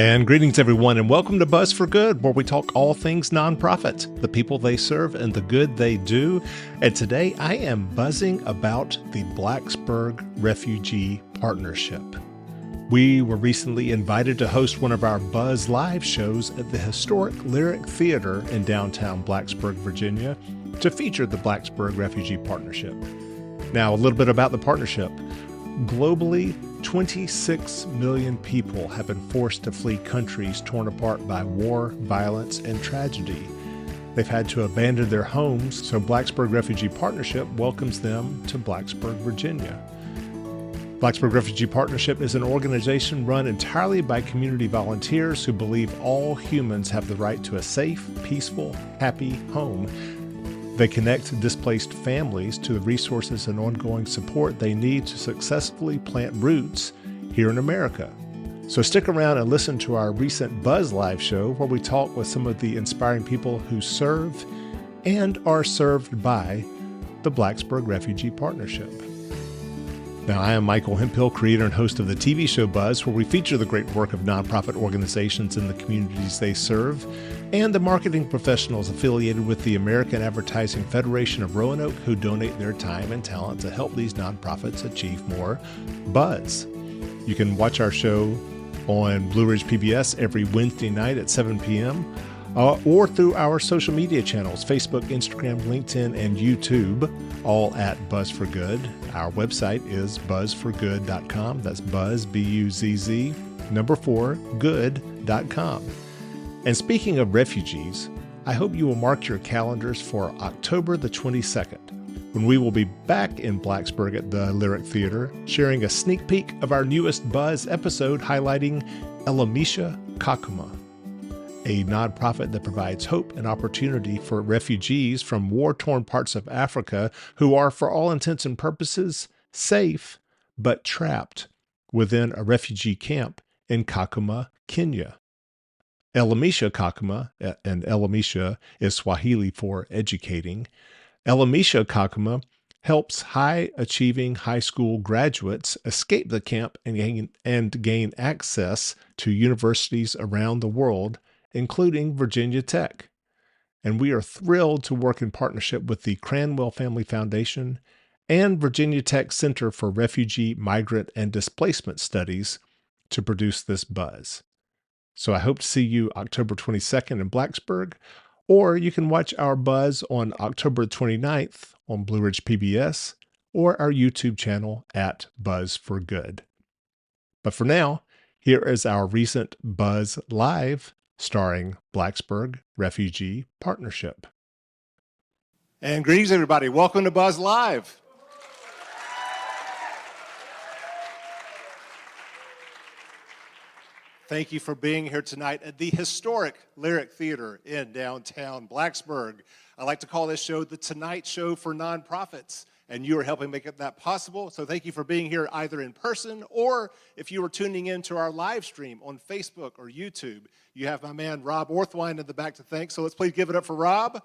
And greetings, everyone, and welcome to Buzz for Good, where we talk all things nonprofit, the people they serve, and the good they do. And today I am buzzing about the Blacksburg Refugee Partnership. We were recently invited to host one of our Buzz Live shows at the historic Lyric Theater in downtown Blacksburg, Virginia, to feature the Blacksburg Refugee Partnership. Now, a little bit about the partnership. Globally, 26 million people have been forced to flee countries torn apart by war, violence, and tragedy. They've had to abandon their homes, so Blacksburg Refugee Partnership welcomes them to Blacksburg, Virginia. Blacksburg Refugee Partnership is an organization run entirely by community volunteers who believe all humans have the right to a safe, peaceful, happy home. They connect displaced families to the resources and ongoing support they need to successfully plant roots here in America. So stick around and listen to our recent Buzz Live show where we talk with some of the inspiring people who serve and are served by the Blacksburg Refugee Partnership. Now, I am Michael Hemphill, creator and host of the TV show Buzz, where we feature the great work of nonprofit organizations in the communities they serve, and the marketing professionals affiliated with the American Advertising Federation of Roanoke who donate their time and talent to help these nonprofits achieve more buzz. You can watch our show on Blue Ridge PBS every Wednesday night at 7 p.m. Or through our social media channels, Facebook, Instagram, LinkedIn, and YouTube, all at Buzz for Good. Our website is buzzforgood.com. That's buzz, B-U-Z-Z, 4, good.com. And speaking of refugees, I hope you will mark your calendars for October the 22nd, when we will be back in Blacksburg at the Lyric Theater, sharing a sneak peek of our newest Buzz episode highlighting Elamisha Kakuma, a nonprofit that provides hope and opportunity for refugees from war-torn parts of Africa who are, for all intents and purposes, safe but trapped within a refugee camp in Kakuma, Kenya. Elamisha Kakuma, and Elamisha is Swahili for educating. Elamisha Kakuma helps high-achieving high school graduates escape the camp and gain access to universities around the world, including Virginia Tech. And we are thrilled to work in partnership with the Cranwell Family Foundation and Virginia Tech Center for Refugee, Migrant, and Displacement Studies to produce this buzz. So I hope to see you October 22nd in Blacksburg, or you can watch our buzz on October 29th on Blue Ridge PBS or our YouTube channel at Buzz for Good. But for now, here is our recent Buzz Live starring Blacksburg Refugee Partnership. And greetings, everybody. Welcome to Buzz Live. Thank you for being here tonight at the historic Lyric Theater in downtown Blacksburg. I like to call this show the Tonight Show for Nonprofits, and you are helping make that possible. So thank you for being here either in person or if you are tuning in to our live stream on Facebook or YouTube. You have my man Rob Orthwine in the back to thank, so let's please give it up for Rob.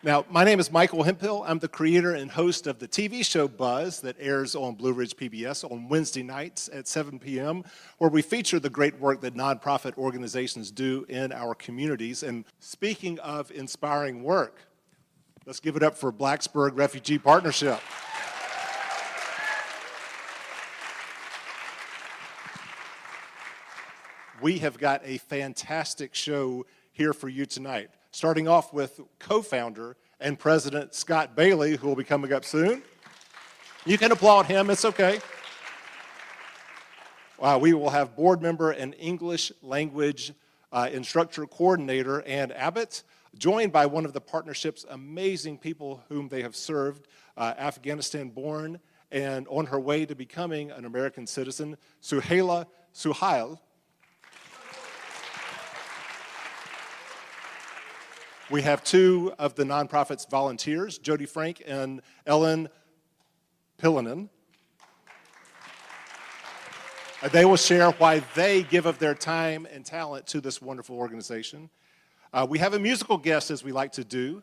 Now, my name is Michael Hemphill. I'm the creator and host of the TV show Buzz that airs on Blue Ridge PBS on Wednesday nights at 7 p.m., where we feature the great work that nonprofit organizations do in our communities. And speaking of inspiring work, let's give it up for Blacksburg Refugee Partnership. We have got a fantastic show here for you tonight, starting off with co-founder and president Scott Bailey, who will be coming up soon. You can applaud him, it's okay. We will have board member and English language instructor coordinator Ann Abbott, joined by one of the partnership's amazing people whom they have served, Afghanistan-born and on her way to becoming an American citizen, Suhaila Suhail. We have two of the nonprofit's volunteers, Jody Frank and Ellen Pillanen. They will share why they give of their time and talent to this wonderful organization. We have a musical guest, as we like to do.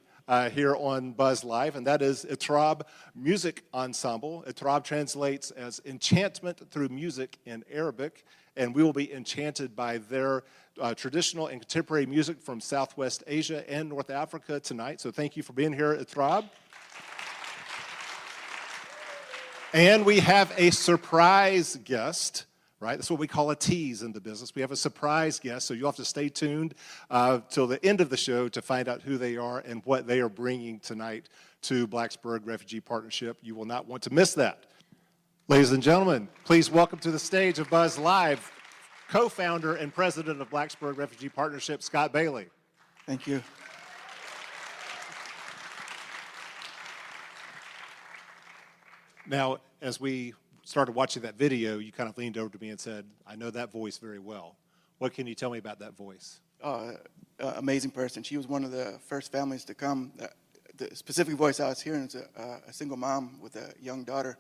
here on Buzz Live, and that is Itrab Music Ensemble. Itrab translates as enchantment through music in Arabic, and we will be enchanted by their traditional and contemporary music from Southwest Asia and North Africa tonight. So thank you for being here, Itrab. And we have a surprise guest, right? That's what we call a tease in the business. We have a surprise guest, so you'll have to stay tuned till the end of the show to find out who they are and what they are bringing tonight to Blacksburg Refugee Partnership. You will not want to miss that. Ladies and gentlemen, please welcome to the stage of Buzz Live, co-founder and president of Blacksburg Refugee Partnership, Scott Bailey. Thank you. Now, as we started watching that video, you kind of leaned over to me and said, I know that voice very well. What can you tell me about that voice? Amazing person. She was one of the first families to come. The specific voice I was hearing is a single mom with a young daughter.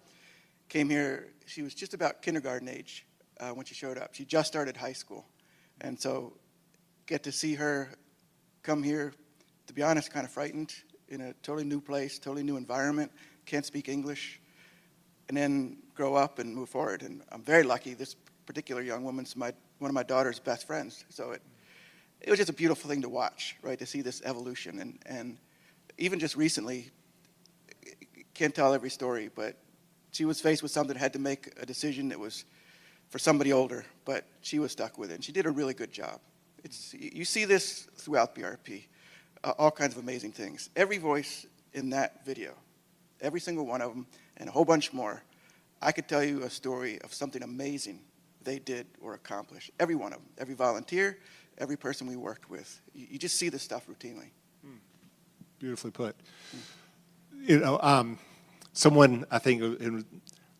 Came here, she was just about kindergarten age when she showed up. She just started high school. And so get to see her come here, to be honest, kind of frightened, in a totally new place, totally new environment, can't speak English, and then grow up and move forward. And I'm very lucky. This particular young woman's one of my daughter's best friends. So it was just a beautiful thing to watch, right, to see this evolution. And even just recently, can't tell every story, but she was faced with something, had to make a decision that was for somebody older, but she was stuck with it. And she did a really good job. You see this throughout BRP, all kinds of amazing things. Every voice in that video, every single one of them, and a whole bunch more, I could tell you a story of something amazing they did or accomplished. Every one of them, every volunteer, every person we worked with. You just see this stuff routinely. Beautifully put. You know, someone, I think,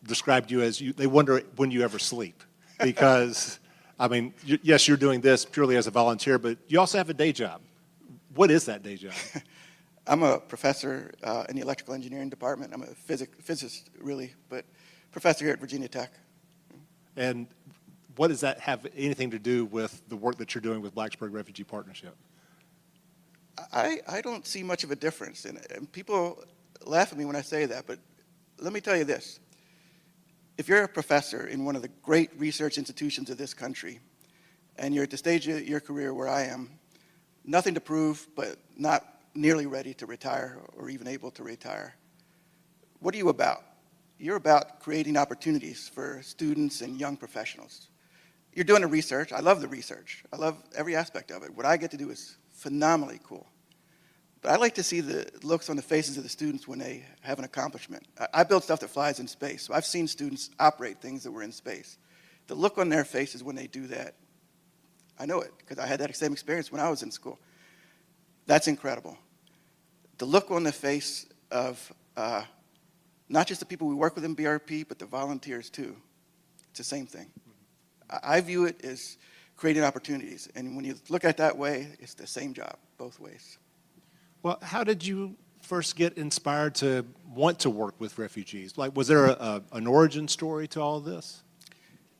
described you as, they wonder when you ever sleep. Because, I mean, yes, you're doing this purely as a volunteer, but you also have a day job. What is that day job? I'm a professor in the electrical engineering department. I'm a physicist, really, but professor here at Virginia Tech. And what does that have anything to do with the work that you're doing with Blacksburg Refugee Partnership? I don't see much of a difference in it. And people laugh at me when I say that, but let me tell you this. If you're a professor in one of the great research institutions of this country, and you're at the stage of your career where I am, nothing to prove, but not nearly ready to retire or even able to retire. What are you about? You're about creating opportunities for students and young professionals. You're doing the research. I love the research. I love every aspect of it. What I get to do is phenomenally cool. But I like to see the looks on the faces of the students when they have an accomplishment. I build stuff that flies in space, so I've seen students operate things that were in space. The look on their faces when they do that, I know it, because I had that same experience when I was in school. That's incredible. The look on the face of not just the people we work with in BRP, but the volunteers too. It's the same thing. I view it as creating opportunities, and when you look at it that way, it's the same job, both ways. Well, how did you first get inspired to want to work with refugees? Like, was there an origin story to all of this?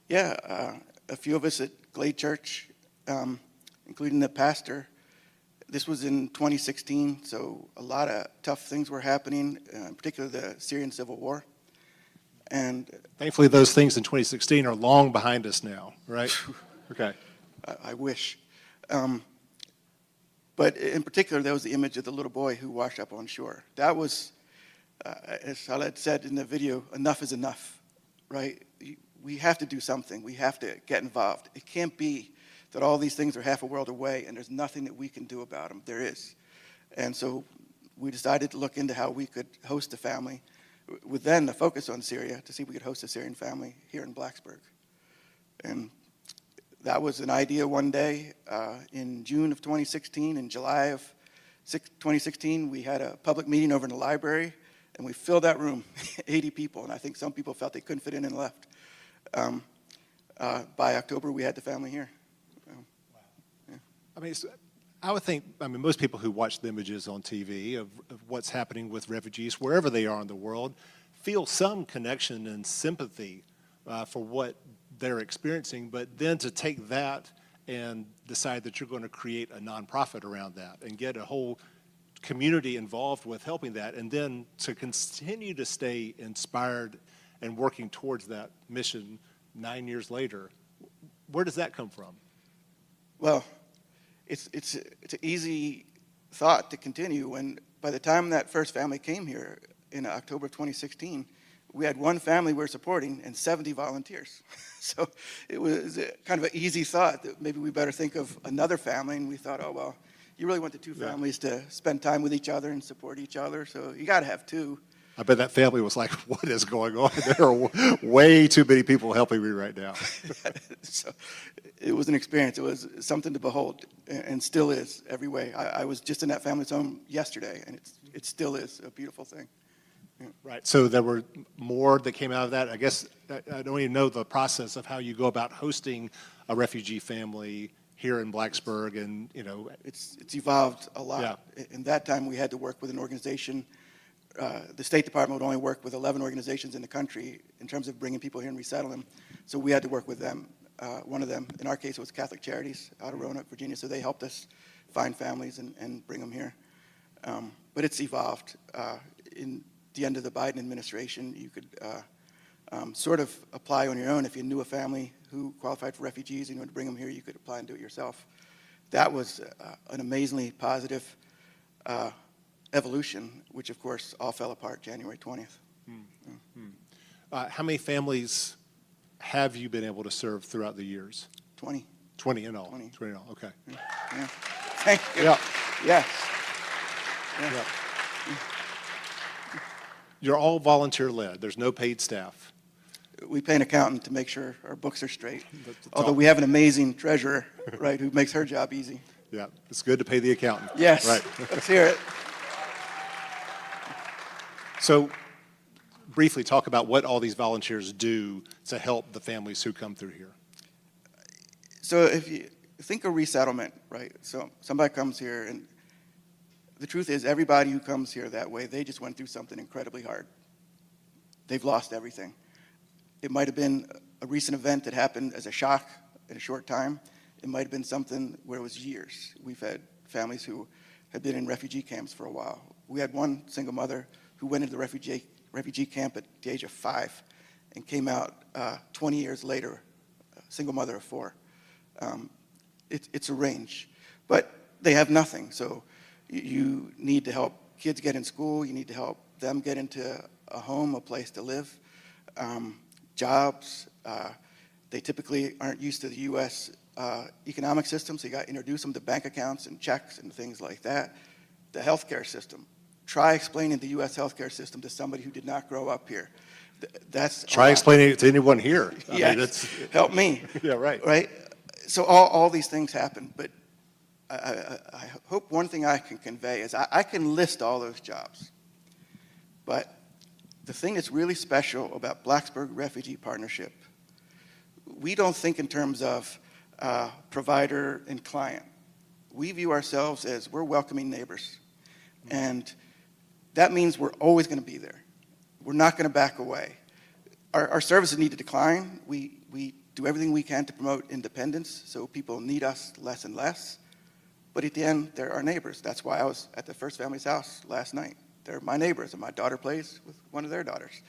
Yeah, a few of us at Glade Church, including the pastor. This was in 2016, so a lot of tough things were happening, in particular the Syrian civil war. And thankfully, those things in 2016 are long behind us now, right? Okay. I wish. But in particular, there was the image of the little boy who washed up on shore. That was, as Khaled said in the video, enough is enough, right? We have to do something. We have to get involved. It can't be that all these things are half a world away and there's nothing that we can do about them. There is. And so we decided to look into how we could host a family with then the focus on Syria to see if we could host a Syrian family here in Blacksburg. And that was an idea one day in June of 2016. In July of 2016, we had a public meeting over in the library, and we filled that room, 80 people, and I think some people felt they couldn't fit in and left. By October, we had the family here. Yeah. I mean, I would think, most people who watch the images on TV of what's happening with refugees, wherever they are in the world, feel some connection and sympathy for what they're experiencing, but then to take that and decide that you're going to create a nonprofit around that and get a whole community involved with helping that, and then to continue to stay inspired and working towards that mission 9 years later. Where does that come from? Well, it's an easy thought to continue when by the time that first family came here in October of 2016, we had one family we were supporting and 70 volunteers. So it was kind of an easy thought that maybe we better think of another family, and we thought, oh, well, you really want the two families to spend time with each other and support each other, so you got to have two. I bet that family was like, what is going on? There are way too many people helping me right now. So it was an experience. It was something to behold, and still is every way. I was just in that family's home yesterday, and it still is a beautiful thing. Yeah. Right. So there were more that came out of that. I guess I don't even know the process of how you go about hosting a refugee family here in Blacksburg, and It's evolved a lot. Yeah. In that time, we had to work with an organization. The State Department would only work with 11 organizations in the country in terms of bringing people here and resettle them. So we had to work with them. One of them, in our case, was Catholic Charities out of Roanoke, Virginia. So they helped us find families and bring them here. But it's evolved. In the end of the Biden administration, you could sort of apply on your own. If you knew a family who qualified for refugees and you wanted to bring them here, you could apply and do it yourself. That was an amazingly positive evolution, which of course all fell apart January 20th. how many families have you been able to serve throughout the years? 20. 20 in all. 20. 20 in all. Okay. Yeah. Thank you. Yeah. Yes. Yeah. You're all volunteer led. There's no paid staff. We pay an accountant to make sure our books are straight. That's Although all. we have an amazing treasurer, right, who makes her job easy. Yeah, it's good to pay the accountant. Yes. Right. Let's hear it. So, briefly talk about what all these volunteers do to help the families who come through here. So if you think of resettlement, right? So somebody comes here, and the truth is everybody who comes here that way, they just went through something incredibly hard. They've lost everything. It might have been a recent event that happened as a shock in a short time. It might have been something where it was years. We've had families who had been in refugee camps for a while. We had one single mother who went into the refugee camp at the age of 5 and came out 20 years later, a single mother of 4. It's a range, but they have nothing. So you need to help kids get in school. You need to help them get into a home, a place to live, jobs. They typically aren't used to the U.S. Economic system, so you got to introduce them to bank accounts and checks and things like that. The healthcare system. Try explaining the U.S. healthcare system to somebody who did not grow up here. That's Try explaining it to anyone here. I yes. mean, it's, help me. yeah, right. Right? So all these things happen, but I hope one thing I can convey is I can list all those jobs, but the thing that's really special about Blacksburg Refugee Partnership, we don't think in terms of provider and client. We view ourselves as we're welcoming neighbors, and that means we're always going to be there. We're not going to back away. Our services need to decline. We do everything we can to promote independence, so people need us less and less. But at the end, they're our neighbors. That's why I was at the first family's house last night. They're my neighbors, and my daughter plays with one of their daughters.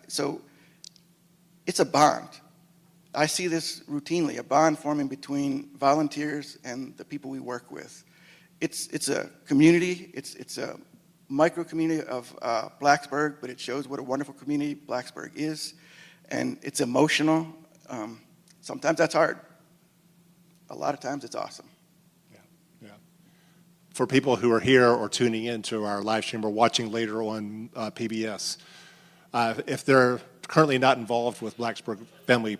So it's a bond. I see this routinely, a bond forming between volunteers and the people we work with. It's a community. It's a micro community of Blacksburg, but it shows what a wonderful community Blacksburg is. And it's emotional. Sometimes that's hard. A lot of times it's awesome. Yeah. For people who are here or tuning in to our live stream or watching later on PBS, if they're currently not involved with Blacksburg Family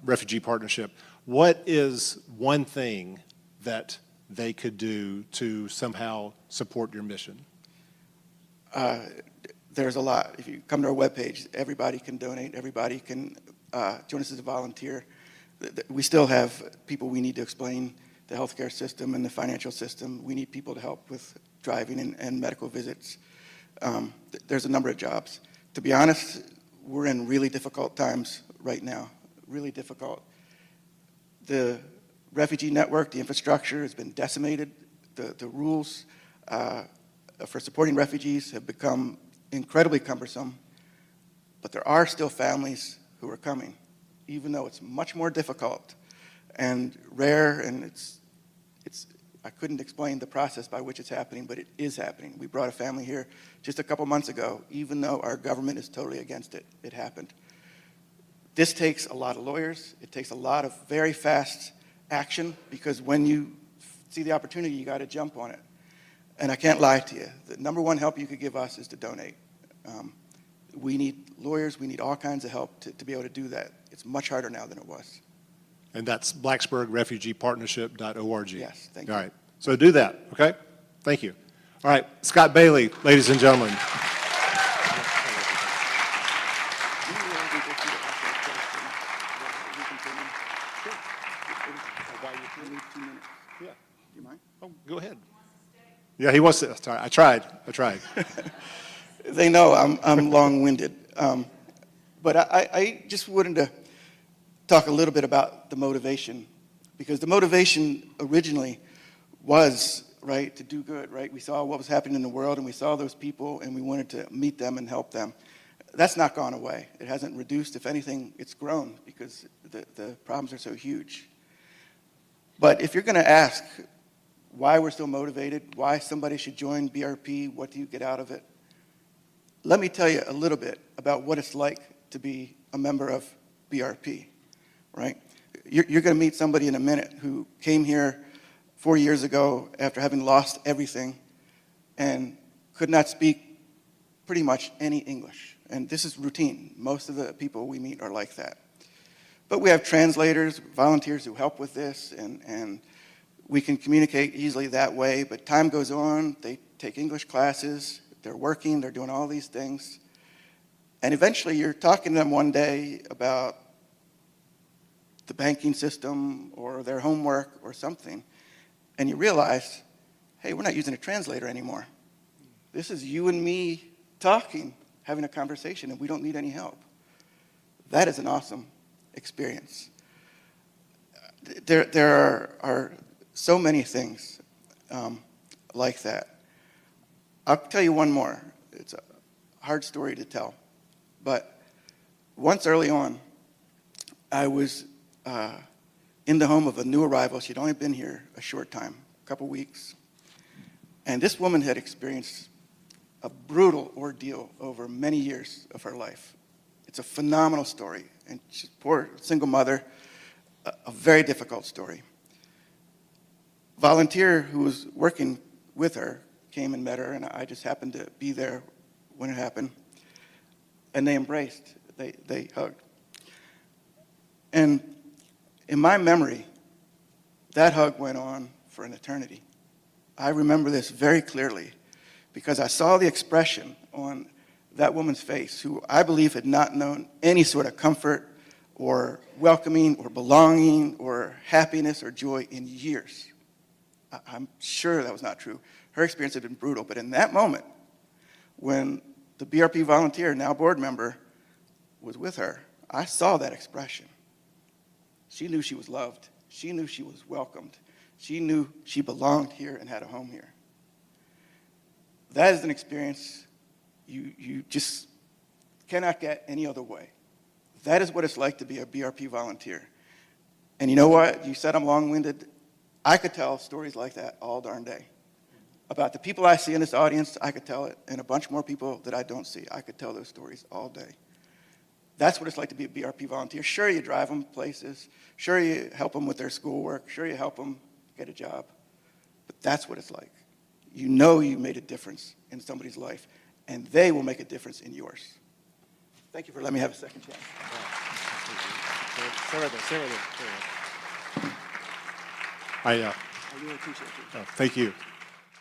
Refugee Partnership, what is one thing that they could do to somehow support your mission? There's a lot. If you come to our webpage, everybody can donate. Everybody can join us as a volunteer. We still have people we need to explain the healthcare system and the financial system. We need people to help with driving and medical visits. There's a number of jobs. To be honest, we're in really difficult times right now, really difficult. The refugee network, the infrastructure has been decimated. The rules for supporting refugees have become incredibly cumbersome, but there are still families who are coming, even though it's much more difficult and rare, and I couldn't explain the process by which it's happening, but it is happening. We brought a family here just a couple months ago. Even though our government is totally against it, it happened. This takes a lot of lawyers. It takes a lot of very fast action, because when you see the opportunity, you got to jump on it. And I can't lie to you. The number one help you could give us is to donate. We need lawyers. We need all kinds of help to be able to do that. It's much harder now than it was. And that's blacksburgrefugeepartnership.org. Yes, thank you. All right. So do that, okay? Thank you. All right. Scott Bailey, ladies and gentlemen. Oh, go ahead. Yeah, he wants to. Sorry, I tried. They know I'm long-winded. But I just wanted to talk a little bit about the motivation, because the motivation originally was, right, to do good, right? We saw what was happening in the world, and we saw those people, and we wanted to meet them and help them. That's not gone away. It hasn't reduced. If anything, it's grown, because the problems are so huge. But if you're going to ask why we're still motivated, why somebody should join BRP, what do you get out of it? Let me tell you a little bit about what it's like to be a member of BRP, right? You're going to meet somebody in a minute who came here 4 years ago after having lost everything and could not speak pretty much any English. And this is routine. Most of the people we meet are like that. But we have translators, volunteers who help with this, and we can communicate easily that way. But time goes on, they take English classes, they're working, they're doing all these things. And eventually you're talking to them one day about the banking system or their homework or something, and you realize, hey, we're not using a translator anymore. This is you and me talking, having a conversation, and we don't need any help. That is an awesome experience. There are so many things like that. I'll tell you one more. It's a hard story to tell. But once early on, I was in the home of a new arrival. She'd only been here a short time, a couple weeks. And this woman had experienced a brutal ordeal over many years of her life. It's a phenomenal story. And she's a poor single mother, a very difficult story. Volunteer who was working with her came and met her, and I just happened to be there when it happened. And they embraced, they hugged. And in my memory, that hug went on for an eternity. I remember this very clearly because I saw the expression on that woman's face, who I believe had not known any sort of comfort or welcoming or belonging or happiness or joy in years. I'm sure that was not true. Her experience had been brutal, but in that moment, when the BRP volunteer, now board member, was with her, I saw that expression. She knew she was loved. She knew she was welcomed. She knew she belonged here and had a home here. That is an experience you just cannot get any other way. That is what it's like to be a BRP volunteer. And you know what? You said I'm long-winded. I could tell stories like that all darn day. About the people I see in this audience, I could tell it, and a bunch more people that I don't see. I could tell those stories all day. That's what it's like to be a BRP volunteer. Sure, you drive them places. Sure, you help them with their schoolwork. Sure, you help them get a job. But that's what it's like. You know you made a difference in somebody's life, and they will make a difference in yours. Thank you for letting me have a second chance. Stay right there. I really appreciate it. Oh, thank you.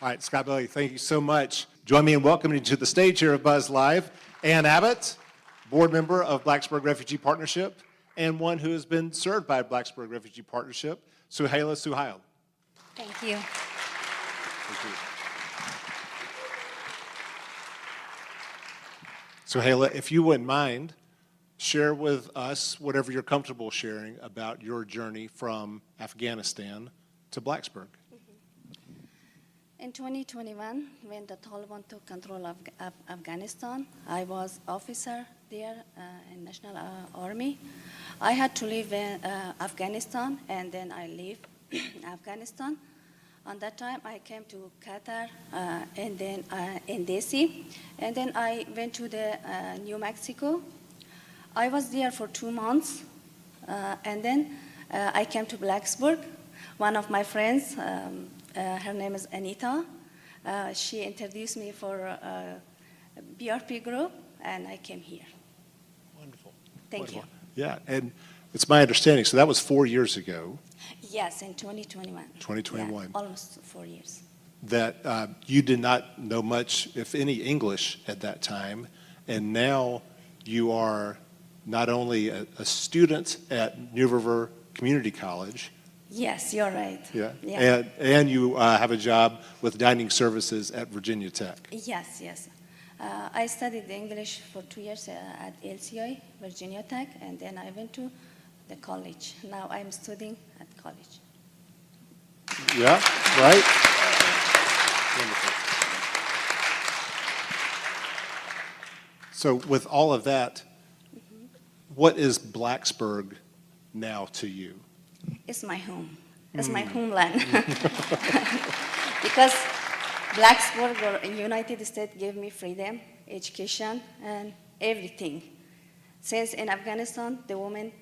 All right, Scott Bailey, thank you so much. Join me in welcoming to the stage here of Buzz Live, Ann Abbott, board member of Blacksburg Refugee Partnership, and one who has been served by Blacksburg Refugee Partnership, Suhaila Suhail. Thank you. Thank you. Suhaila, if you wouldn't mind, share with us whatever you're comfortable sharing about your journey from Afghanistan to Blacksburg. In 2021, when the Taliban took control of Afghanistan, I was officer there in National Army. I had to leave Afghanistan, and then I leave Afghanistan. On that time, I came to Qatar, and then in DC, and then I went to the New Mexico. I was there for 2 months, and then I came to Blacksburg. One of my friends, her name is Anita. She introduced me for a BRP group, and I came here. Wonderful. Thank you. Yeah, and it's my understanding, so that was 4 years ago, Yes, in 2021. 2021. Yeah, almost 4 years. that you did not know much, if any, English at that time, and now you are not only a student at New River Community College, Yes, you're right. yeah, and you have a job with dining services at Virginia Tech. Yes, yes. I studied English for 2 years at LCI, Virginia Tech, and then I went to the college. Now I'm studying at college. Yeah, right? Wonderful. So with all of that, what is Blacksburg now to you? It's my home. It's my homeland. Because Blacksburg or United States gave me freedom, education, and everything. Since in Afghanistan, the women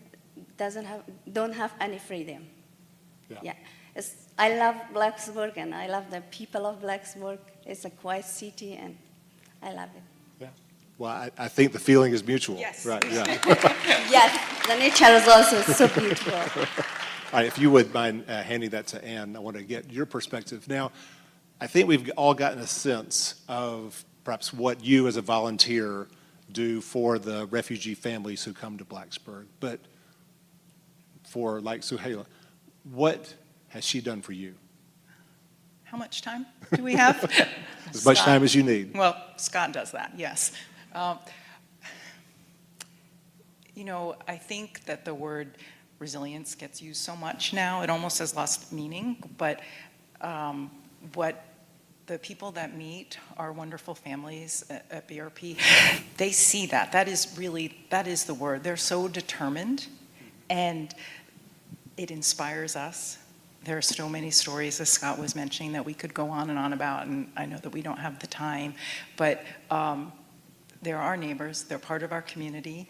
don't have any freedom. Yeah. I love Blacksburg, and I love the people of Blacksburg. It's a quiet city, and I love it. Yeah. Well, I think the feeling is mutual. Yes. Right, yeah. Yes, the nature is also so beautiful. All right, if you would mind handing that to Ann, I want to get your perspective. Now, I think we've all gotten a sense of perhaps what you as a volunteer do for the refugee families who come to Blacksburg. But for like Suhaila, what has she done for you? How much time do we have? As much Scott. time as you need. Well, Scott does that, yes. I think that the word resilience gets used so much now, it almost has lost meaning, but what the people that meet our wonderful families at BRP, they see that. That is the word. They're so determined, and it inspires us. There are so many stories, as Scott was mentioning, that we could go on and on about, and I know that we don't have the time, but they're our neighbors, they're part of our community.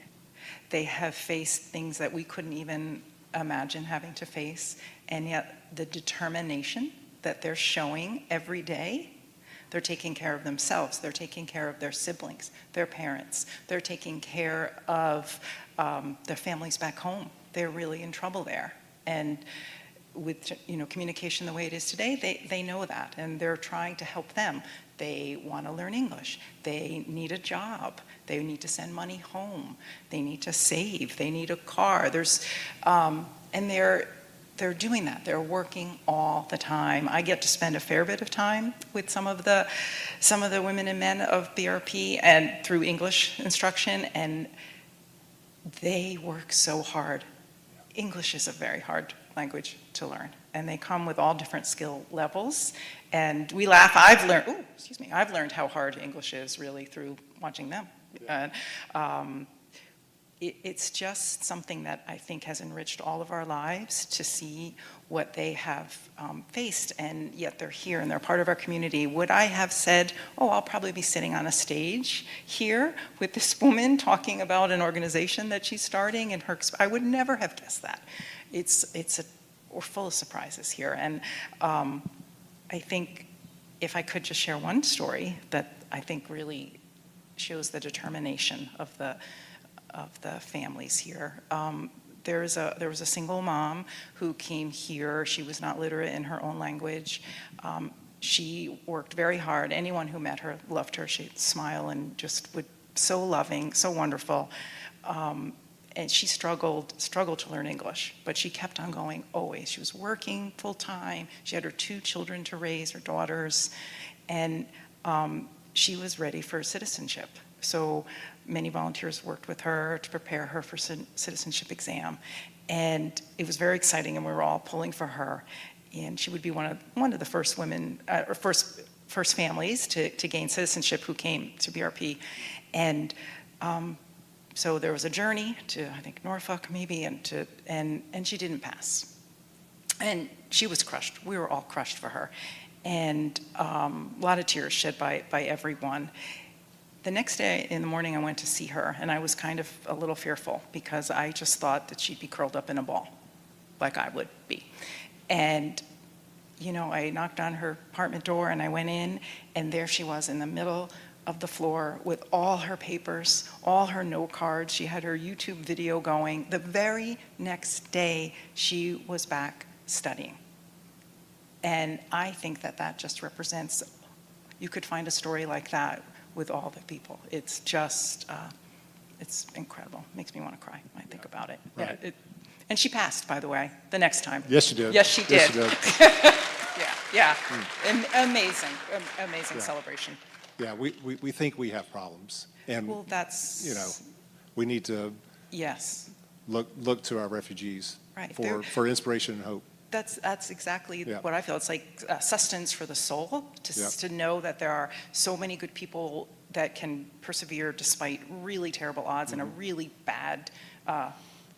They have faced things that we couldn't even imagine having to face, and yet the determination that they're showing every day, they're taking care of themselves, they're taking care of their siblings, their parents, they're taking care of their families back home. They're really in trouble there. And with communication the way it is today, they know that, and they're trying to help them. They want to learn English. They need a job. They need to send money home. They need to save. They need a car. And they're doing that. They're working all the time. I get to spend a fair bit of time with some of the women and men of BRP and through English instruction, and they work so hard. English is a very hard language to learn, and they come with all different skill levels. And we laugh. I've learned how hard English is really through watching them. Yeah. It's just something that I think has enriched all of our lives to see what they have faced, and yet they're here and they're part of our community. Would I have said, I'll probably be sitting on a stage here with this woman talking about an organization that she's starting, and I would never have guessed that. We're full of surprises here, and I think if I could just share one story that I think really shows the determination of the families here. There was a single mom who came here. She was not literate in her own language. She worked very hard. Anyone who met her loved her. She'd smile and just so loving, so wonderful. And she struggled to learn English, but she kept on going always. She was working full time. She had her 2 children to raise, her daughters, and she was ready for citizenship. So many volunteers worked with her to prepare her for citizenship exam, and it was very exciting, and we were all pulling for her. and she would be one of the first women, or first families to gain citizenship who came to BRP. And so there was a journey to, I think, Norfolk maybe, and she didn't pass. And she was crushed. We were all crushed for her. And a lot of tears shed by everyone. The next day in the morning, I went to see her, and I was kind of a little fearful because I just thought that she'd be curled up in a ball, like I would be. And, you know, I knocked on her apartment door, and I went in, and there she was in the middle of the floor with all her papers, all her note cards. She had her YouTube video going. The very next day, she was back studying. And I think that just represents, you could find a story like that with all the people. It's just, it's incredible. Makes me want to cry when I think about it. Right. Yeah, and she passed, by the way, the next time. Yes, she did. Yes, she did. Yes, she did. Yeah. Amazing celebration. Yeah, we think we have problems. And, Well, that's, you know, we need to yes, look to our refugees Right. for inspiration and hope. that's exactly Yeah. what I feel. It's like sustenance for the soul to know that there are so many good people that can persevere despite really terrible odds and a really bad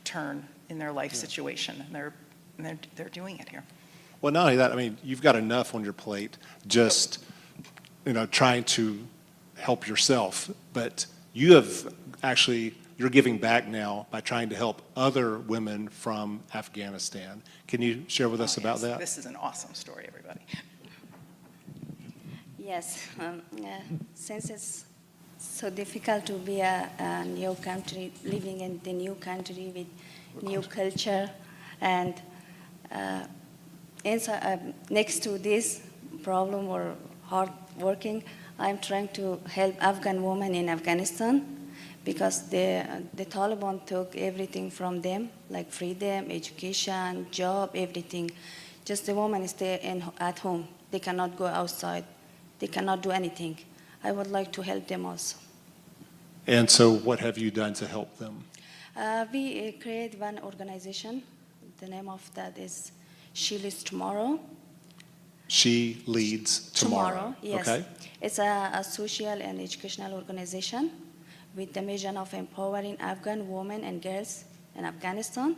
turn in their life situation, and they're doing it here. Well, not only that, I mean, you've got enough on your plate just, you know, trying to help yourself, but you're giving back now by trying to help other women from Afghanistan. Can you share with us about that? This is an awesome story, everybody. Yes, since it's so difficult to be a new country, living in the new country with new culture, and next to this problem or hard working, I'm trying to help Afghan women in Afghanistan because the Taliban took everything from them, like freedom, education, job, everything. Just the women stay at home. They cannot go outside. They cannot do anything. I would like to help them also. And so what have you done to help them? We create one organization. The name of that is She Leads Tomorrow. She Leads Tomorrow. Yes. Okay. It's a social and educational organization with the mission of empowering Afghan women and girls in Afghanistan.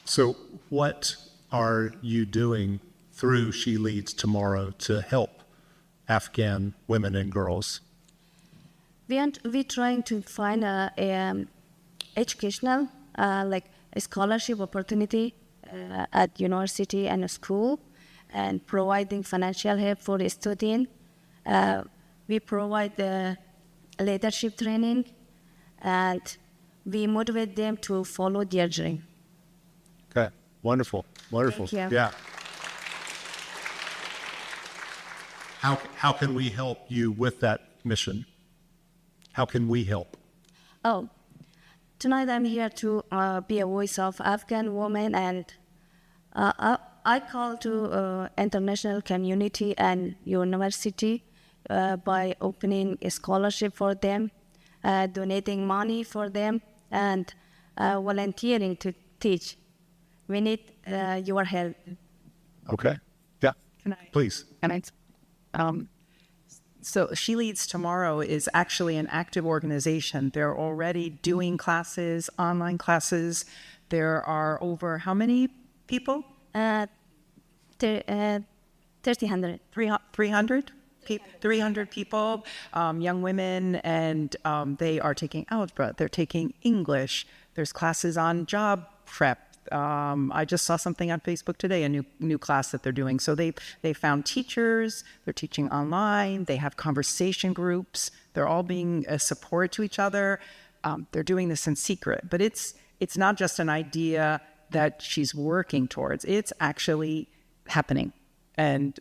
So what are you doing through She Leads Tomorrow to help Afghan women and girls? We're trying to find a educational, like a scholarship opportunity at university and a school, and providing financial help for the student. We provide the leadership training, and we motivate them to follow their dream. Okay, wonderful. Thank you. Yeah. How can we help you with that mission? How can we help? Oh, tonight I'm here to be a voice of Afghan women, and I call to international community and university by opening a scholarship for them, donating money for them, and volunteering to teach. We need your help. Okay. Yeah. Can I? Please. And so She Leads Tomorrow is actually an active organization. They're already doing classes, online classes. There are over how many people? 300. 300? 300 people, young women, and they are taking algebra. They're taking English. There's classes on job prep. I just saw something on Facebook today, a new class that they're doing. So they found teachers. They're teaching online. They have conversation groups. They're all being a support to each other. They're doing this in secret, but it's not just an idea that she's working towards. It's actually happening, and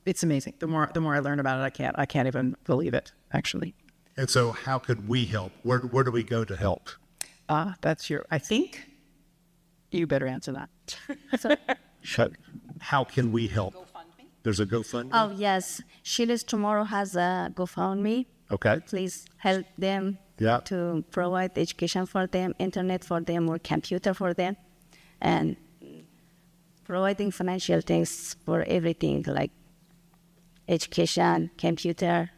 it's amazing. The more I learn about it, I can't even believe it, actually. And so how could we help? Where do we go to help? I think you better answer that. How can we help? GoFundMe? There's a GoFundMe? Oh, yes. She Lives Tomorrow has a GoFundMe. Okay. Please help them to provide education for them, internet for them, or computer for them. And providing financial things for everything, like education, computer,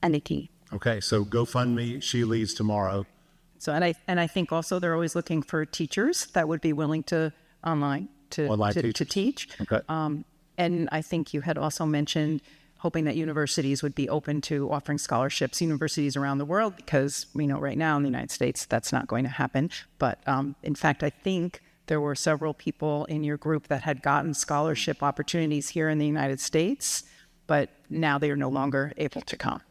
anything. Okay, so GoFundMe, She Leads Tomorrow. So, and I think also they're always looking for teachers that would be willing to Online to teachers. teach. Okay. And I think you had also mentioned hoping that universities would be open to offering scholarships, universities around the world, because we know right now in the United States that's not going to happen. But in fact, I think there were several people in your group that had gotten scholarship opportunities here in the United States, but now they are no longer able to come.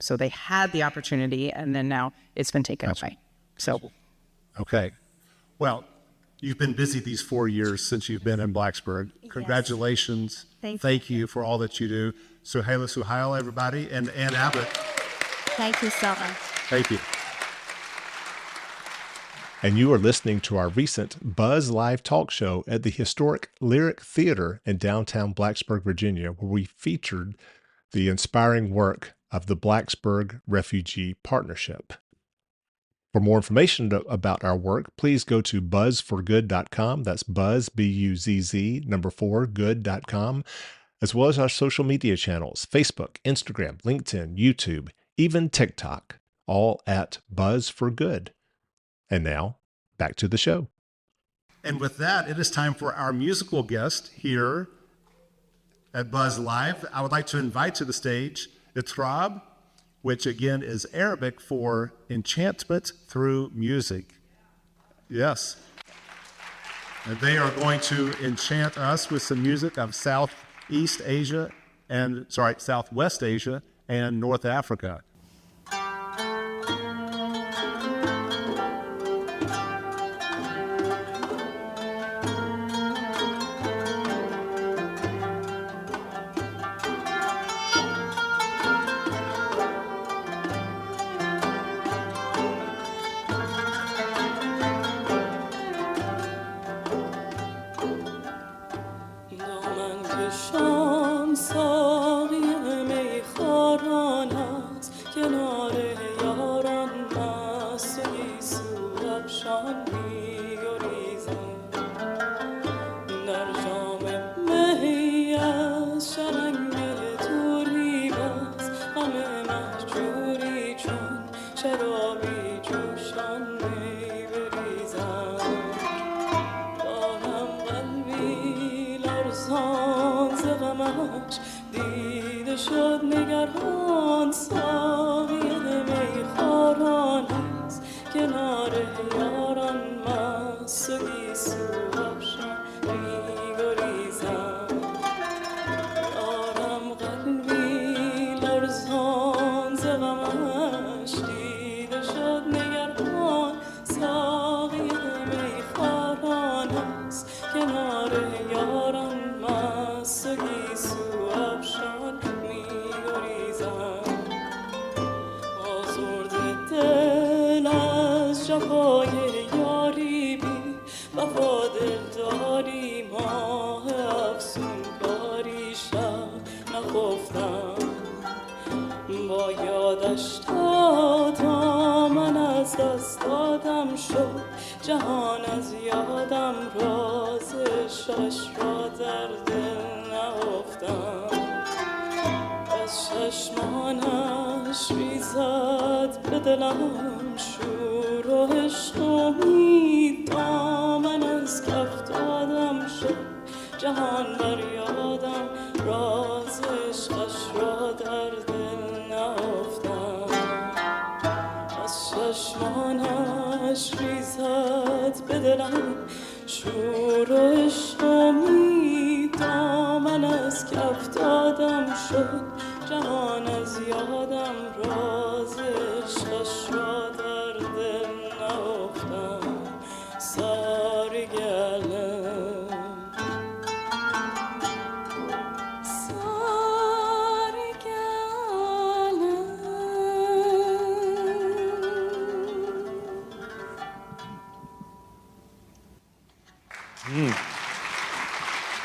So they had the opportunity, and then now it's been taken away. So, Okay. Well, you've been busy these 4 years since you've been in Blacksburg. Congratulations. Thank you for all that you do. Suhaila Suhail, everybody, and Ann Abbott. Thank you so much. Thank you. And you are listening to our recent Buzz Live talk show at the historic Lyric Theater in downtown Blacksburg, Virginia, where we featured the inspiring work of the Blacksburg Refugee Partnership. For more information about our work, please go to buzzforgood.com. That's buzz, B-U-Z-Z, 4, good.com, as well as our social media channels, Facebook, Instagram, LinkedIn, YouTube, even TikTok, all at Buzz for Good. And now, back to the show. And with that, it is time for our musical guest here at Buzz Live. I would like to invite to the stage Itrab, which again is Arabic for enchantment through music. Yes. And they are going to enchant us with some music of Southwest Asia and North Africa.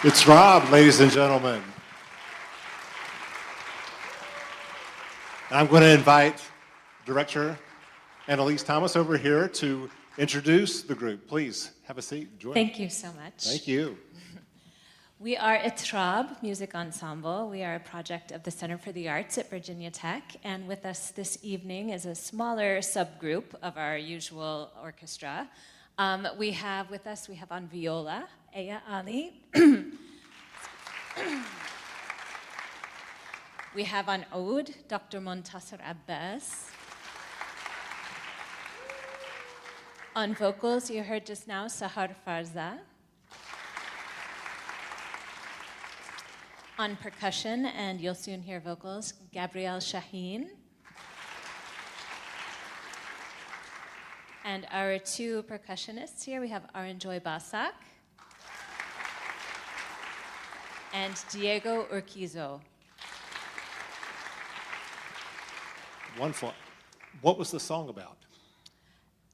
It's Rob, ladies and gentlemen. I'm going to invite Director Annalise Thomas over here to introduce the group. Please have a seat. Join. Thank you so much. Thank you. We are Itrab Music Ensemble. We are a project of the Center for the Arts at Virginia Tech, and with us this evening is a smaller subgroup of our usual orchestra. We have on viola, Aya Ali. We have on oud, Dr. Montasser Abbas. On vocals, you heard just now, Sahar Farza. On percussion, and you'll soon hear vocals, Gabrielle Shaheen. And our two percussionists here, we have Aranjoy Basak and Diego Urquizo. Wonderful. What was the song about?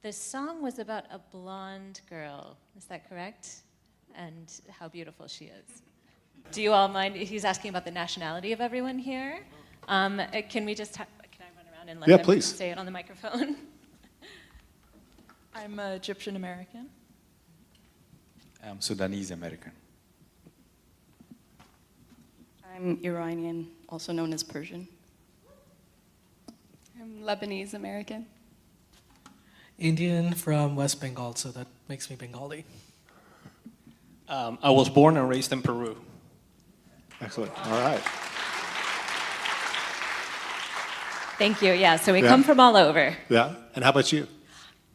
The song was about a blonde girl, is that correct? And how beautiful she is. Do you all mind? He's asking about the nationality of everyone here. Can we just, can I run around and let them please. say it on the microphone? I'm Egyptian American. I'm Sudanese American. I'm Iranian, also known as Persian. I'm Lebanese American. Indian from West Bengal, so that makes me Bengali. I was born and raised in Peru. Excellent. All right. Thank you. Yeah, so we Yeah. come from all over. Yeah. And how about you?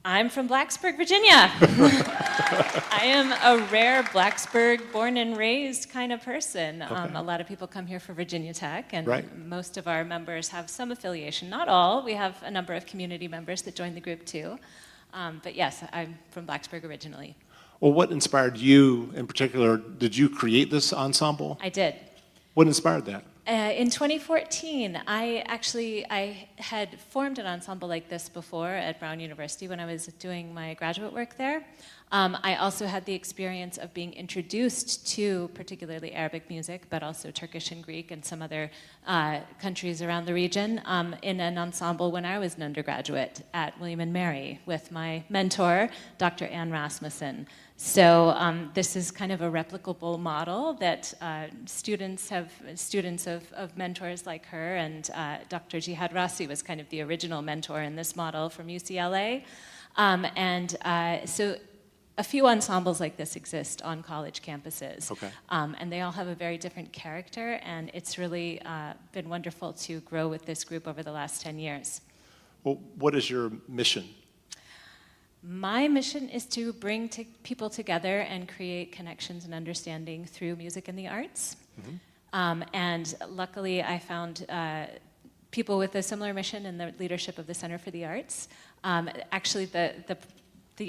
I'm from Blacksburg, Virginia. I am a rare Blacksburg born and raised kind of person. Okay. A lot of people come here for Virginia Tech, and Right. most of our members have some affiliation. Not all. We have a number of community members that join the group too. But yes, I'm from Blacksburg originally. Well, what inspired you in particular? Did you create this ensemble? I did. What inspired that? In 2014, I had formed an ensemble like this before at Brown University when I was doing my graduate work there. I also had the experience of being introduced to particularly Arabic music, but also Turkish and Greek and some other countries around the region in an ensemble when I was an undergraduate at William & Mary with my mentor, Dr. Ann Rasmussen. So this is kind of a replicable model that students of mentors like her, and Dr. Jihad Rassi was kind of the original mentor in this model from UCLA. So a few ensembles like this exist on college campuses. Okay. And they all have a very different character, and it's really been wonderful to grow with this group over the last 10 years. Well, what is your mission? My mission is to bring people together and create connections and understanding through music and the arts. Mm-hmm. And luckily, I found people with a similar mission in the leadership of the Center for the Arts. Actually, the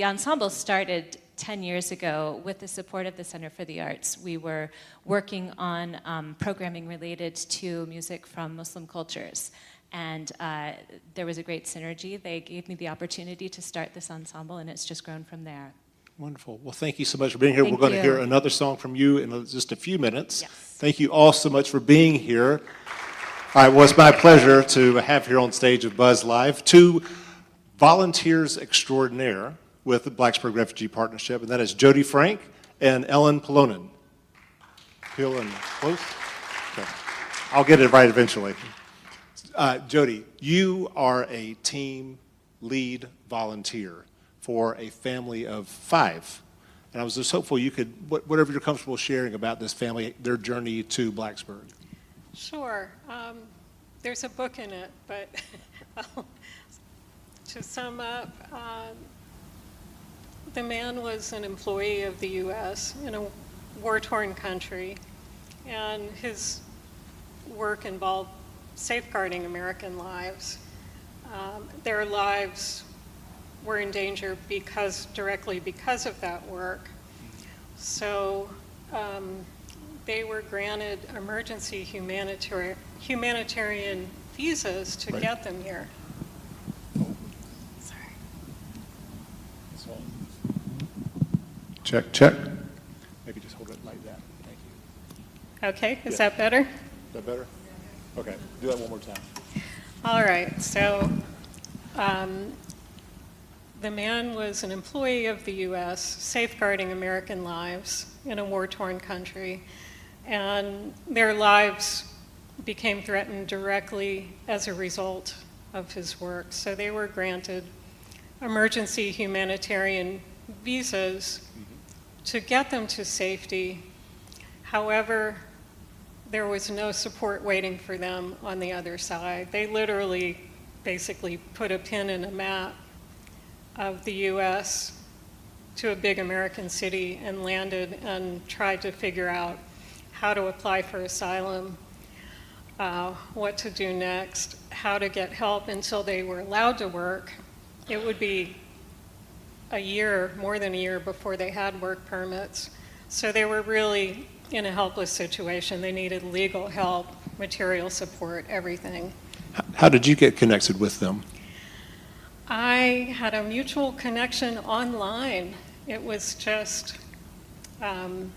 ensemble started 10 years ago with the support of the Center for the Arts. We were working on programming related to music from Muslim cultures. And there was a great synergy. They gave me the opportunity to start this ensemble, and it's just grown from there. Wonderful. Well, thank you so much for being here. Thank We're going to you. hear another song from you in just a few minutes. Yes. Thank you all so much for being here. All right, well, it's my pleasure to have here on stage at Buzz Live two volunteers extraordinaire with the Blacksburg Refugee Partnership, and that is Jody Frank and Ellen Polonin. Feel in close? Okay. I'll get it right eventually. Jody, you are a team lead volunteer for a family of 5. And I was just hopeful you could, whatever you're comfortable sharing about this family, their journey to Blacksburg. Sure. There's a book in it, but to sum up, the man was an employee of the U.S. in a war-torn country, and his work involved safeguarding American lives. Their lives were in danger directly because of that work. So they were granted emergency humanitarian visas to get them here. Sorry. Check, check. Maybe just hold it like that. Thank you. Okay, is Yeah. that better? Is that better? Okay, do that one more time. All right, so the man was an employee of the U.S. safeguarding American lives in a war-torn country. and their lives became threatened directly as a result of his work. So they were granted emergency humanitarian visas to get them to safety. However, there was no support waiting for them on the other side. They literally basically put a pin in a map of the US to a big American city and landed and tried to figure out how to apply for asylum, what to do next, how to get help until they were allowed to work. It would be a year, more than a year, before they had work permits. So they were really in a helpless situation. They needed legal help, material support, everything. How did you get connected with them? I had a mutual connection online. It was just an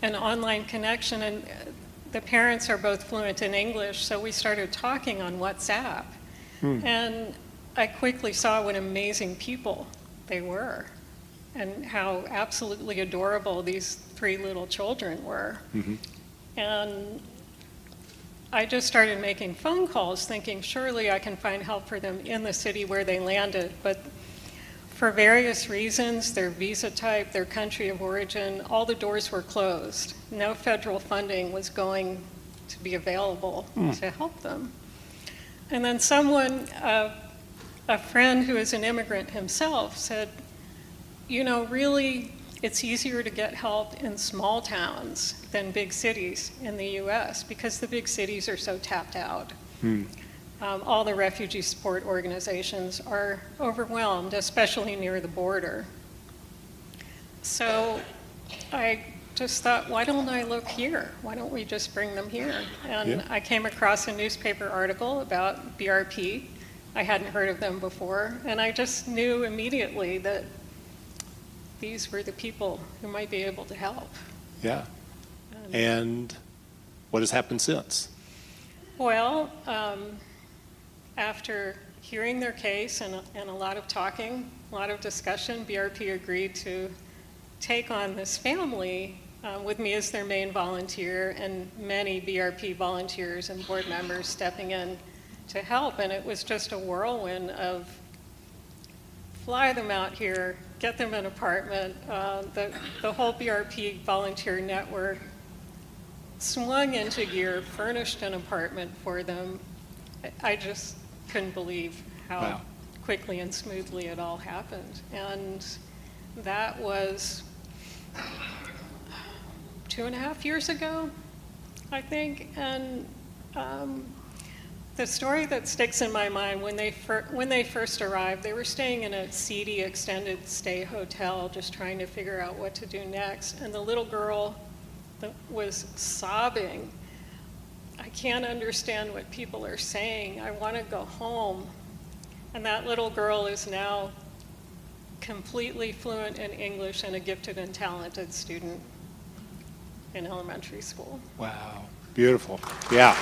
online connection, and the parents are both fluent in English, so we started talking on WhatsApp. And I quickly saw what amazing people they were and how absolutely adorable these 3 little children were. And I just started making phone calls thinking surely I can find help for them in the city where they landed. But for various reasons, their visa type, their country of origin, all the doors were closed. No federal funding was going to be available to help them. And then someone, a friend who is an immigrant himself, said, you know, really, it's easier to get help in small towns than big cities in the US because the big cities are so tapped out. All the refugee support organizations are overwhelmed, especially near the border. So I just thought, why don't I look here? Why don't we just bring them here? And I came across a newspaper article about BRP. I hadn't heard of them before, and I just knew immediately that these were the people who might be able to help. Yeah. And what has happened since? Well, after hearing their case and a lot of talking, a lot of discussion, BRP agreed to take on this family with me as their main volunteer and many BRP volunteers and board members stepping in to help. And it was just a whirlwind of fly them out here, get them an apartment. The whole BRP volunteer network swung into gear, furnished an apartment for them. I just couldn't believe how quickly and smoothly it all happened. And that was 2.5 years ago, I think. And the story that sticks in my mind, when they first arrived, they were staying in a seedy extended stay hotel, just trying to figure out what to do next. And the little girl was sobbing. I can't understand what people are saying. I want to go home. And that little girl is now completely fluent in English and a gifted and talented student in elementary school. Wow. Beautiful. Yeah.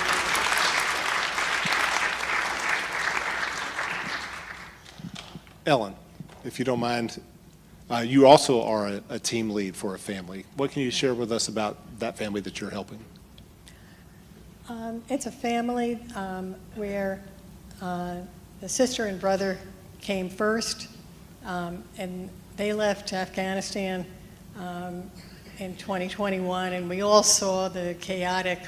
Ellen, if you don't mind, you also are a team lead for a family. What can you share with us about that family that you're helping? It's a family where the sister and brother came first, and they left Afghanistan in 2021, and we all saw the chaotic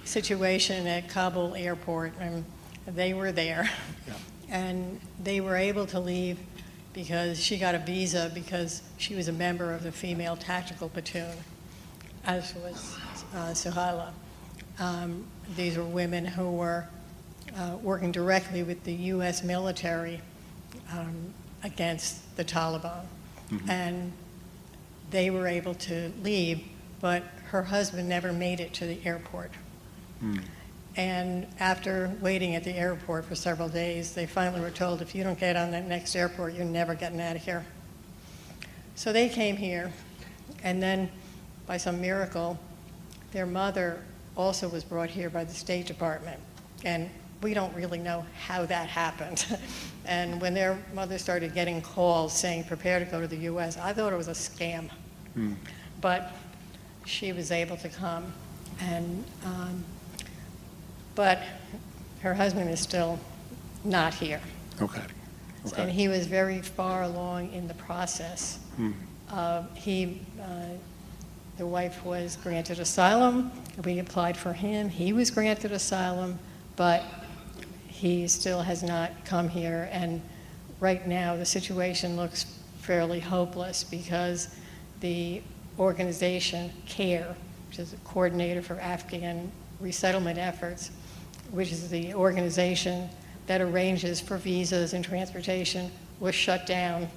situation at Kabul airport, and they were there. Yeah. And they were able to leave because she got a visa because she was a member of the female tactical platoon, as was Suhaila. These were women who were working directly with the U.S. military against the Taliban. Mm-hmm. And they were able to leave, but her husband never made it to the airport. Mm. And after waiting at the airport for several days, they finally were told, if you don't get on that next airport, you're never getting out of here. So they came here, and then by some miracle, their mother also was brought here by the State Department. And we don't really know how that happened. And when their mother started getting calls saying, prepare to go to the US, I thought it was a scam. Mm. But she was able to come. And, but her husband is still not here. Okay. And he was very far along in the process. The wife was granted asylum. We applied for him. He was granted asylum, but he still has not come here. And right now, the situation looks fairly hopeless because the organization CARE, which is a coordinator for Afghan resettlement efforts, which is the organization that arranges for visas and transportation, was shut down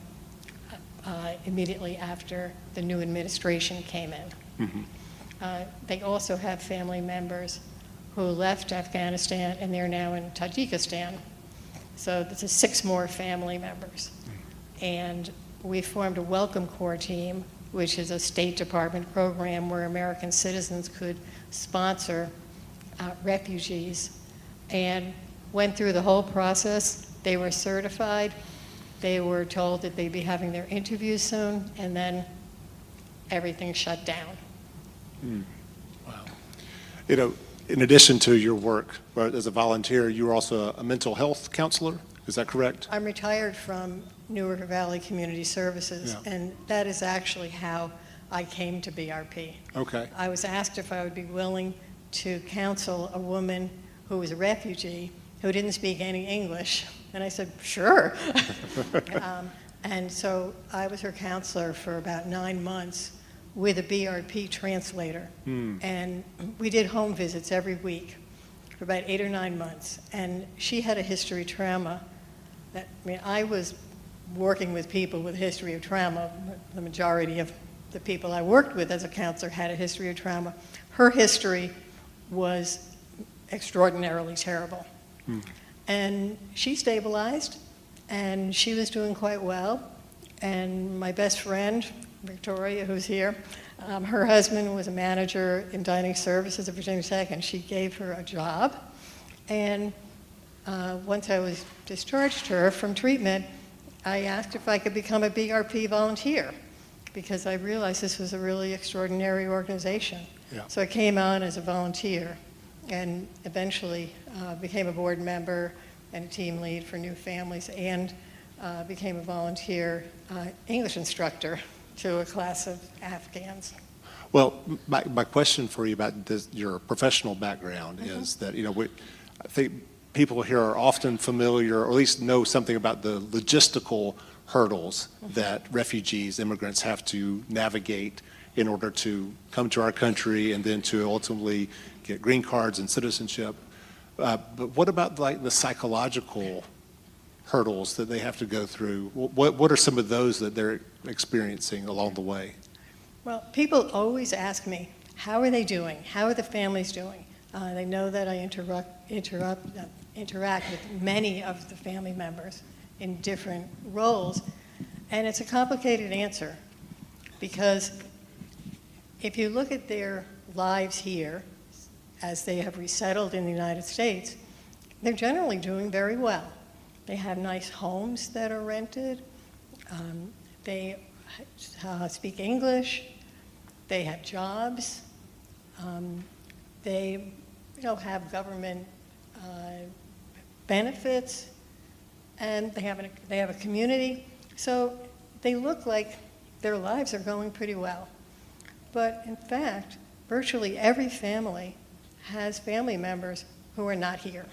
immediately after the new administration came in. They also have family members who left Afghanistan and they're now in Tajikistan. So this is 6 more family members. And we formed a Welcome Corps team, which is a State Department program where American citizens could sponsor refugees, and went through the whole process. They were certified. They were told that they'd be having their interviews soon, and then everything shut down. Wow. You know, in addition to your work as a volunteer, you were also a mental health counselor. Is that correct? I'm retired from Newark Valley Community Services, and that is actually how I came to BRP. Okay. I was asked if I would be willing to counsel a woman who was a refugee who didn't speak any English, and I said, sure. And so I was her counselor for about 9 months with a BRP translator, and we did home visits every week for about 8 or 9 months, and she had a history of trauma. I was working with people with a history of trauma. The majority of the people I worked with as a counselor had a history of trauma. Her history was extraordinarily terrible. And she stabilized, and she was doing quite well. And my best friend, Victoria, who's here, her husband was a manager in dining services at Virginia Tech, and she gave her a job. And once I was discharged her from treatment, I asked if I could become a BRP volunteer, because I realized this was a really extraordinary organization. Yeah. So I came on as a volunteer and eventually became a board member and a team lead for New Families, and became a volunteer English instructor to a class of Afghans. Well, my question for you about your professional background is that, I think people here are often familiar, or at least know something about the logistical hurdles that refugees, immigrants have to navigate in order to come to our country and then to ultimately get green cards and citizenship. But what about the psychological hurdles that they have to go through? What are some of those that they're experiencing along the way? Well, people always ask me, how are they doing? How are the families doing? They know that I interact with many of the family members in different roles, and it's a complicated answer, because if you look at their lives here as they have resettled in the United States, they're generally doing very well. They have nice homes that are rented. They speak English. They have jobs. They have government benefits, and they have a community. So they look like their lives are going pretty well. But in fact, virtually every family has family members who are not here.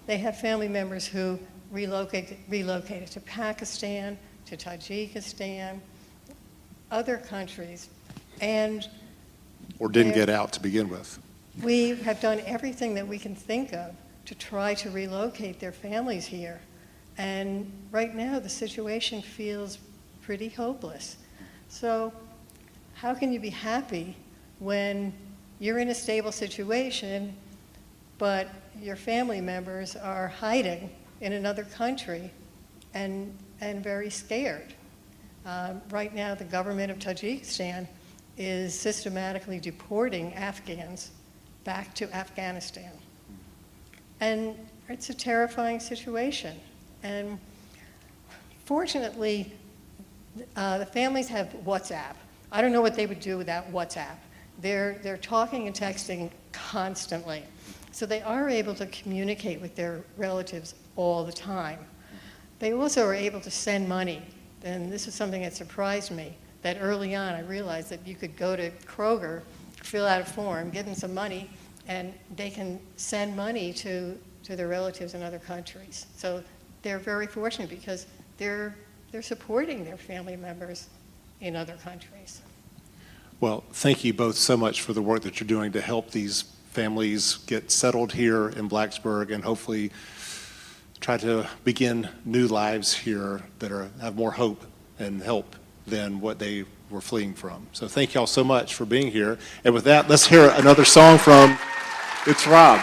They have family members who relocated to Pakistan, to Tajikistan, other countries, or didn't get out to begin with. We have done everything that we can think of to try to relocate their families here. And right now, the situation feels pretty hopeless. So how can you be happy when you're in a stable situation, but your family members are hiding in another country and very scared? Right now, the government of Tajikistan is systematically deporting Afghans back to Afghanistan. And it's a terrifying situation. And fortunately, the families have WhatsApp. I don't know what they would do without WhatsApp. they're talking and texting constantly. So they are able to communicate with their relatives all the time. They also are able to send money. And this is something that surprised me, that early on I realized that you could go to Kroger, fill out a form, give them some money, and they can send money to their relatives in other countries. So they're very fortunate because they're supporting their family members in other countries. Well, thank you both so much for the work that you're doing to help these families get settled here in Blacksburg and hopefully try to begin new lives here that have more hope and help than what they were fleeing from. So thank y'all so much for being here. And with that, let's hear another song from It's Rob.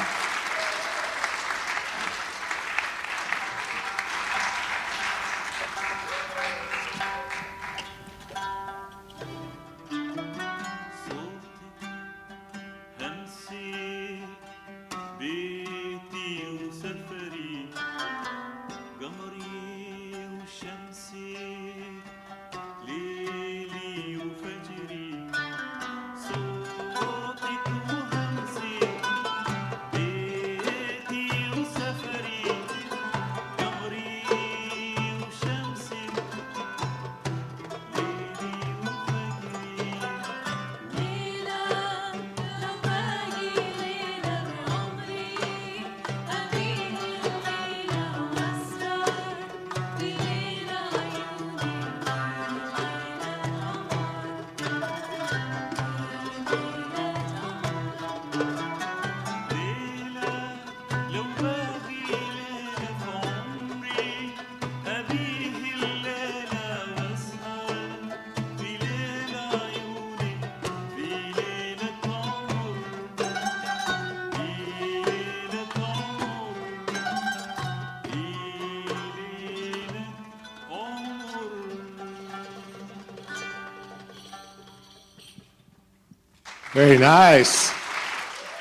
Very nice.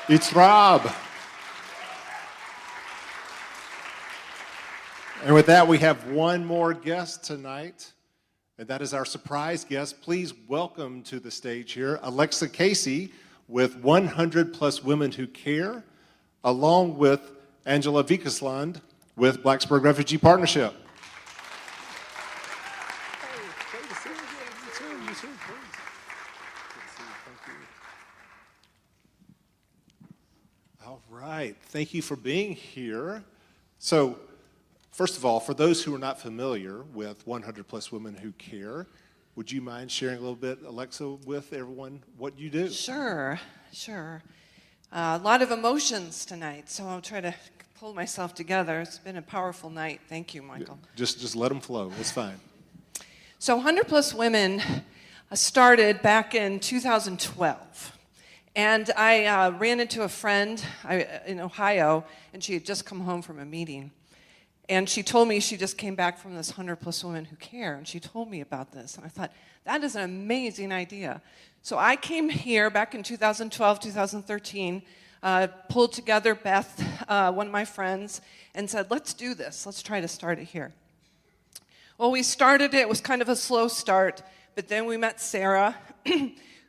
It's Rob. And with that, we have one more guest tonight, and that is our surprise guest. Please welcome to the stage here Alexa Casey with 100 Plus Women Who Care, along with Angela Vikasland with Blacksburg Refugee Partnership. All right, thank you for being here. So, first of all, for those who are not familiar with 100 Plus Women Who Care, would you mind sharing a little bit, Alexa, with everyone what you do? Sure. A lot of emotions tonight, so I'll try to pull myself together. It's been a powerful night. Thank you, Michael. Just let them flow. It's fine. So 100 Plus Women started back in 2012. And I ran into a friend in Ohio, and she had just come home from a meeting. And she told me she just came back from this 100 Plus Women Who Care, and she told me about this. And I thought, that is an amazing idea. So I came here back in 2012, 2013, pulled together Beth, one of my friends, and said, let's do this. Let's try to start it here. Well, we started it. It was kind of a slow start, but then we met Sarah,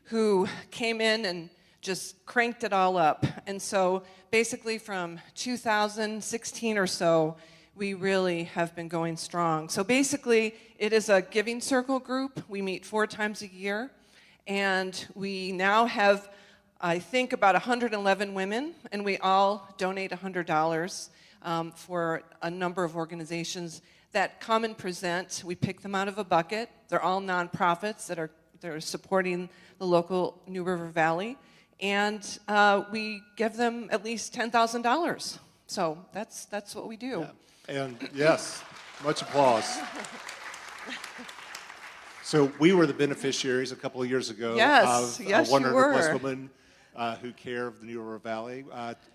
who came in and just cranked it all up. And so basically from 2016 or so, we really have been going strong. So basically, it is a giving circle group. We meet 4 times a year. And we now have, I think, about 111 women. And we all donate $100 for a number of organizations that come and present. We pick them out of a bucket. They're all nonprofits that are supporting the local New River Valley. And we give them at least $10,000. So that's what we do. Yeah. And yes, much applause. So we were the beneficiaries a couple of years ago of 100 Plus Women Who Care of the New River Valley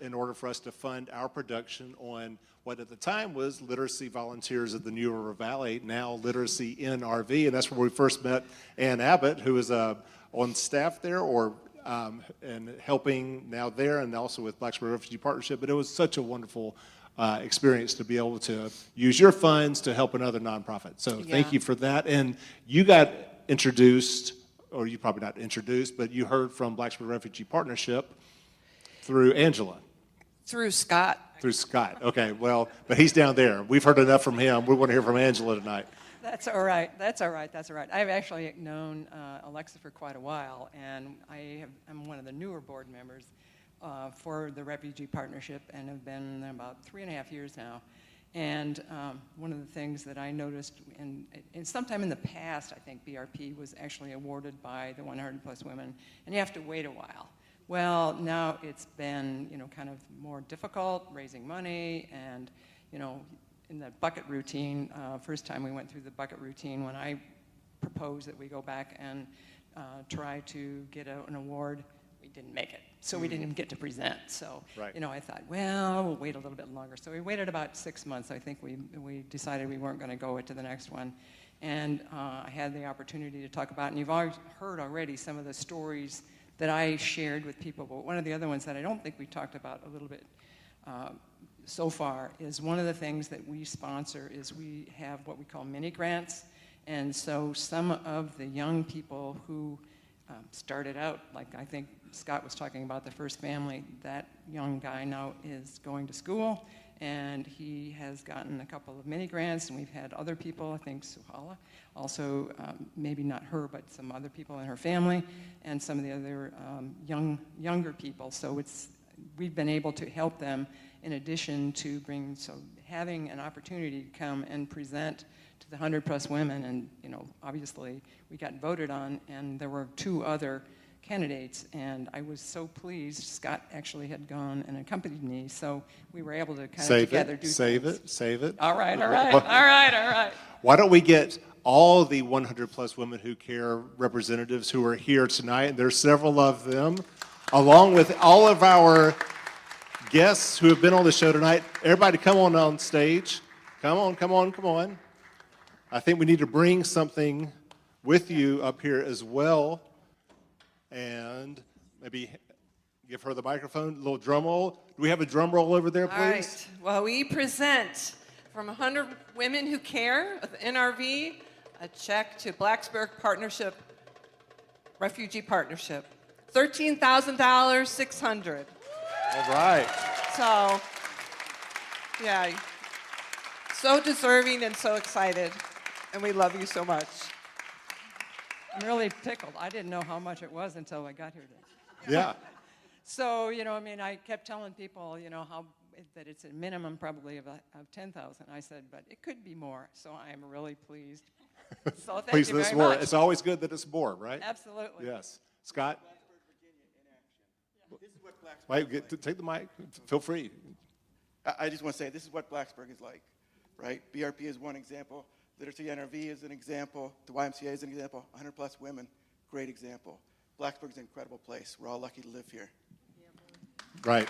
in order for us to fund our production on what at the time was Literacy Volunteers of the New River Valley, now Literacy NRV. And that's where we first met Ann Abbott, who is on staff there and helping now there and also with Blacksburg Refugee Partnership. But it was such a wonderful experience to be able to use your funds to help another nonprofit. So thank you for that. And you got introduced or you probably not introduced, but you heard from Blacksburg Refugee Partnership through Angela. Through Scott. Through Scott. Okay, well, but he's down there. We've heard enough from him. We want to hear from Angela tonight. That's all right. That's all right. That's all right. I've actually known Alexa for quite a while, and I'm one of the newer board members for the Refugee Partnership, and have been about 3.5 years now. And one of the things that I noticed, and sometime in the past, I think BRP was actually awarded by the 100 plus women, and you have to wait a while. Well, now it's been, kind of more difficult raising money, and, in the bucket routine, first time we went through the bucket routine, when I proposed that we go back and try to get an award, we didn't make it. So we didn't even get to present. So, right. I thought, well, we'll wait a little bit longer. So we waited about 6 months. I think we decided we weren't going to go to the next one. And I had the opportunity to talk about it. And you've heard already some of the stories that I shared with people. But one of the other ones that I don't think we talked about a little bit so far is one of the things that we sponsor is we have what we call mini grants. And so some of the young people who started out, like I think Scott was talking about the first family, that young guy now is going to school, and he has gotten a couple of mini grants, and we've had other people, I think Suhala, also maybe not her, but some other people in her family, and some of the other younger people. So we've been able to help them in addition to having an opportunity to come and present to the 100 plus women, and obviously we got voted on, and there were 2 other candidates, and I was so pleased. Scott actually had gone and accompanied me, so we were able to kind of together do things. Save it. All right. Why don't we get all the 100 plus women who care representatives who are here tonight, and there's several of them, along with all of our guests who have been on the show tonight. Everybody come on stage. Come on. I think we need to bring something with you up here as well, and maybe give her the microphone, a little drum roll. Do we have a drum roll over there, please? All right. Well, we present from 100 Women Who Care with NRV a check to Blacksburg Partnership, Refugee Partnership. $13,000, 600. All right. So, yeah, so deserving and so excited, and we love you so much. I'm really tickled. I didn't know how much it was until I got here today. Yeah. So, I kept telling people, that it's a minimum probably of 10,000. I said, but it could be more. So I am really pleased. So thank you very much. It's always good that it's more, right? Absolutely. Yes. Scott? This is what Blacksburg Take the mic. Feel free. I just want to say this is what Blacksburg is like, right? BRP is one example. Literacy NRV is an example. The YMCA is an example. 100 plus women, great example. Blacksburg is an incredible place. We're all lucky to live here. Right.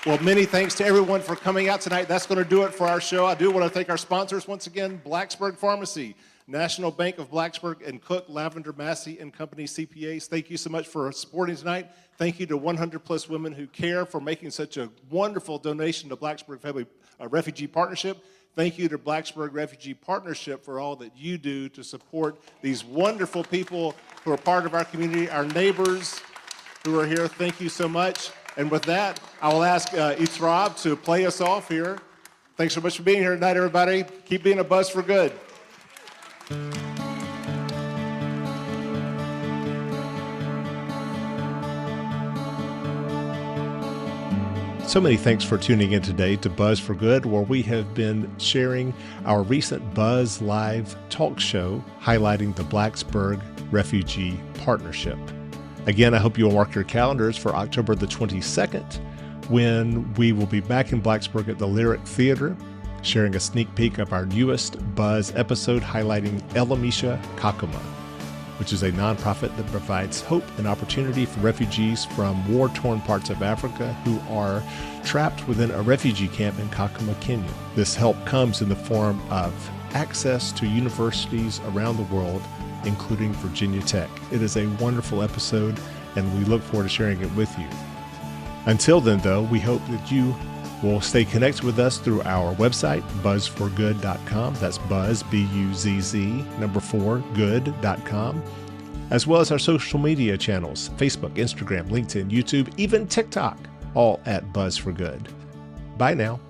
Well, many thanks to everyone for coming out tonight. That's going to do it for our show. I do want to thank our sponsors once again, Blacksburg Pharmacy, National Bank of Blacksburg, and Cook, Lavender, Massey and Company CPAs. Thank you so much for supporting tonight. Thank you to 100 plus women who care for making such a wonderful donation to Blacksburg Refugee Partnership. Thank you to Blacksburg Refugee Partnership for all that you do to support these wonderful people who are part of our community, our neighbors who are here. Thank you so much. And with that, I will ask Rob to play us off here. Thanks so much for being here tonight, everybody. Keep being a buzz for good. So many thanks for tuning in today to Buzz for Good, where we have been sharing our recent Buzz Live talk show highlighting the Blacksburg Refugee Partnership. Again, I hope you will mark your calendars for October the 22nd, when we will be back in Blacksburg at the Lyric Theater, sharing a sneak peek of our newest Buzz episode highlighting Elamisha Kakuma, which is a nonprofit that provides hope and opportunity for refugees from war-torn parts of Africa who are trapped within a refugee camp in Kakuma, Kenya. This help comes in the form of access to universities around the world, including Virginia Tech. It is a wonderful episode, and we look forward to sharing it with you. Until then, though, we hope that you We'll stay connected with us through our website, buzzforgood.com. That's buzz, B-U-Z-Z, 4, good.com. As well as our social media channels, Facebook, Instagram, LinkedIn, YouTube, even TikTok, all at Buzz for Good. Bye now.